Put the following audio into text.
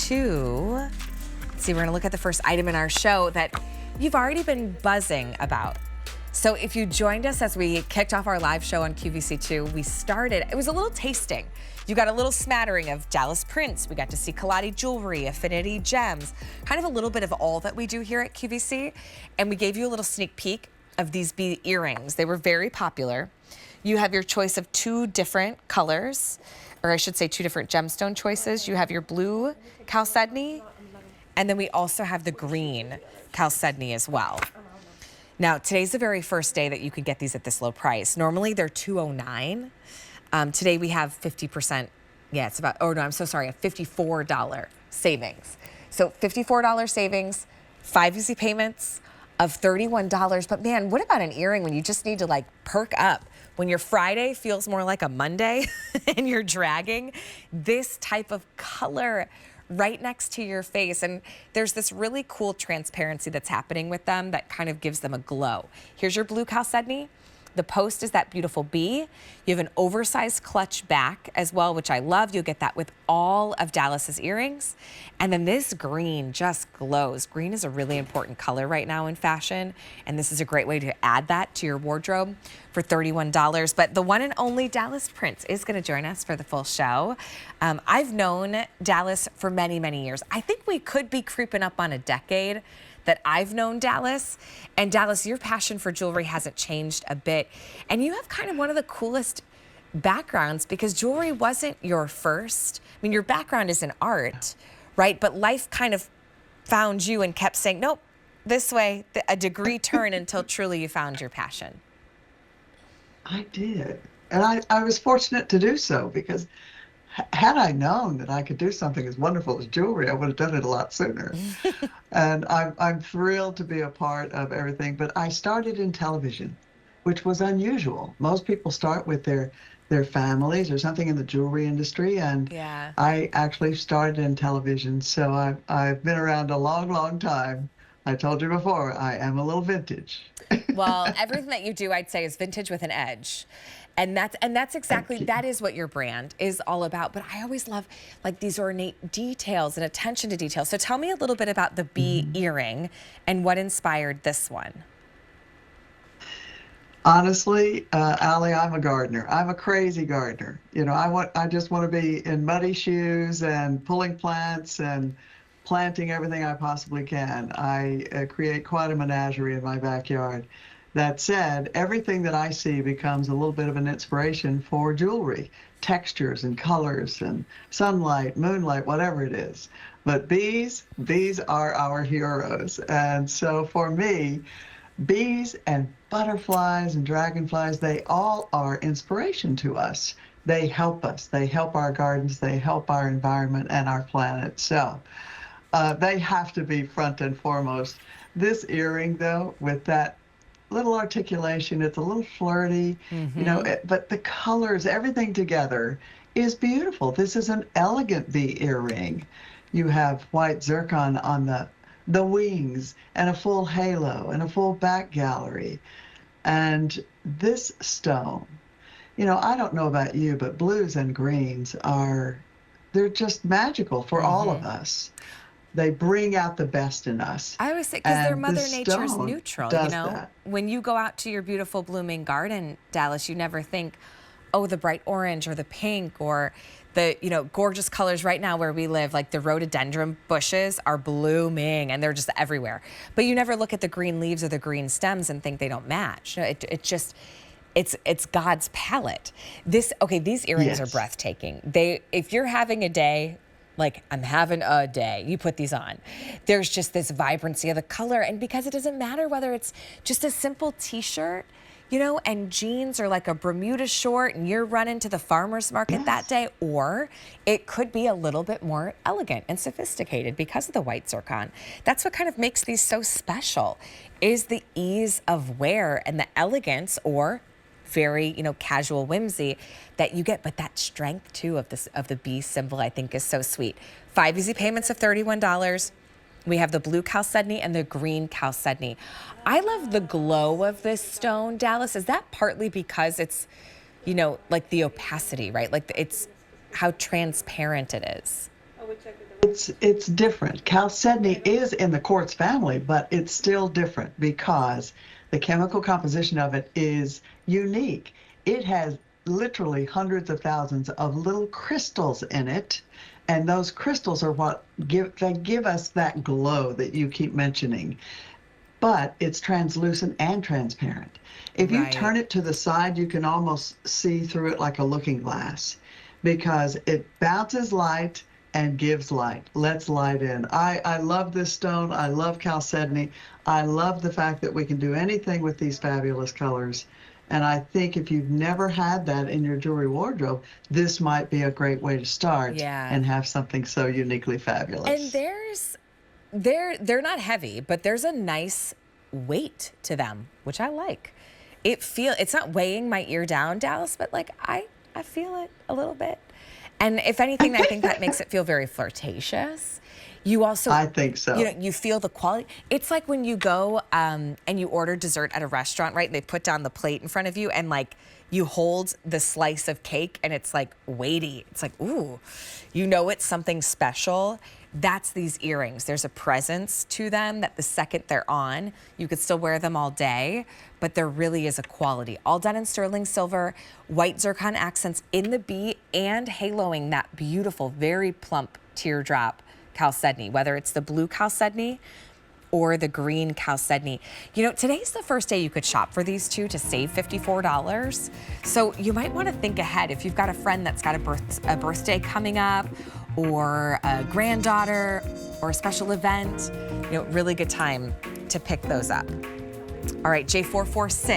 to, let's see, we're gonna look at the first item in our show that you've already been buzzing about. So if you joined us as we kicked off our live show on QVC2, we started, it was a little tasting. You got a little smattering of Dallas prints. We got to see Kaladi jewelry, affinity gems, kind of a little bit of all that we do here at QVC. And we gave you a little sneak peek of these bead earrings. They were very popular. You have your choice of two different colors, or I should say two different gemstone choices. You have your blue Chalcedony, and then we also have the green Chalcedony as well. Now, today's the very first day that you could get these at this low price. Normally, they're $209. Today, we have 50%. Yeah, it's about, oh no, I'm so sorry, a $54 savings. So $54 savings, 5 easy payments of $31. But man, what about an earring when you just need to like perk up? When your Friday feels more like a Monday and you're dragging, this type of color right next to your face. And there's this really cool transparency that's happening with them that kind of gives them a glow. Here's your blue Chalcedony. The post is that beautiful bee. You have an oversized clutch back as well, which I love. You'll get that with all of Dallas's earrings. And then this green just glows. Green is a really important color right now in fashion. And this is a great way to add that to your wardrobe for $31. But the one and only Dallas Prince is going to join us for the full show. I've known Dallas for many, many years. I think we could be creeping up on a decade that I've known Dallas. And Dallas, your passion for jewelry hasn't changed a bit. And you have kind of one of the coolest backgrounds because jewelry wasn't your first. I mean, your background is in art, right? But life kind of found you and kept saying, nope, this way, a degree turn until truly you found your passion. I did. And I was fortunate to do so because had I known that I could do something as wonderful as jewelry, I would have done it a lot sooner. And I'm thrilled to be a part of everything. But I started in television, which was unusual. Most people start with their families or something in the jewelry industry. And yeah. I actually started in television. So I've been around a long, long time. I told you before, I am a little vintage. Well, everything that you do, I'd say, is vintage with an edge. And that's exactly, that is what your brand is all about. But I always love like these ornate details and attention to detail. So tell me a little bit about the bee earring and what inspired this one. Honestly, Allie, I'm a gardener. I'm a crazy gardener. You know, I just want to be in muddy shoes and pulling plants and planting everything I possibly can. I create quite a menagerie in my backyard. That said, everything that I see becomes a little bit of an inspiration for jewelry, textures and colors and sunlight, moonlight, whatever it is. But bees are our heroes. And so for me, bees and butterflies and dragonflies, they all are inspiration to us. They help us. They help our gardens. They help our environment and our planet. So they have to be front and foremost. This earring, though, with that little articulation, it's a little flirty, you know, but the colors, everything together is beautiful. This is an elegant bee earring. You have white zircon on the wings and a full halo and a full back gallery. And this stone, you know, I don't know about you, but blues and greens they're just magical for all of us. They bring out the best in us. I always say, because they're Mother Nature's neutral, you know? That. When you go out to your beautiful blooming garden, Dallas, you never think, oh, the bright orange or the pink or the, you know, gorgeous colors right now where we live, like the rhododendron bushes are blooming and they're just everywhere. But you never look at the green leaves or the green stems and think they don't match. It just, it's God's palette. These earrings are breathtaking. If you're having a day, like I'm having a day, you put these on. There's just this vibrancy of the color. And because it doesn't matter whether it's just a simple t-shirt, you know, and jeans or like a Bermuda short and you're running to the farmer's market that day, or it could be a little bit more elegant and sophisticated because of the white zircon. That's what kind of makes these so special, is the ease of wear and the elegance or very, you know, casual whimsy that you get, but that strength too of the bee symbol I think is so sweet. 5 easy payments of $31. We have the blue Chalcedony and the green Chalcedony. I love the glow of this stone, Dallas. Is that partly because it's, you know, like the opacity, right? Like it's how transparent it is? It's different. Chalcedony is in the quartz family, but it's still different because the chemical composition of it is unique. It has literally hundreds of thousands of little crystals in it, and those crystals are what give us that glow that you keep mentioning. But it's translucent and transparent. If you turn it to the side, you can almost see through it like a looking glass because it bounces light and gives light, lets light in. I love this stone. I love chalcedony. I love the fact that we can do anything with these fabulous colors. And I think if you've never had that in your jewelry wardrobe, this might be a great way to start and have something so uniquely fabulous. And they're not heavy, but there's a nice weight to them, which I like. It's not weighing my ear down, Dallas, but like I feel it a little bit. And if anything, I think that makes it feel very flirtatious. You also, I think so. You know, you feel the quality. It's like when you go and you order dessert at a restaurant, right? And they put down the plate in front of you and like you hold the slice of cake and it's like weighty. It's like, ooh, you know it's something special. That's these earrings. There's a presence to them that the second they're on, you could still wear them all day, but there really is a quality. All done in sterling silver, white zircon accents in the B and haloing that beautiful, very plump teardrop chalcedony, whether it's the blue chalcedony or the green chalcedony. You know, today's the first day you could shop for these two to save $54. So you might want to think ahead if you've got a friend that's got a birthday coming up or a granddaughter or a special event, you know, really good time to pick those up. All right, J446.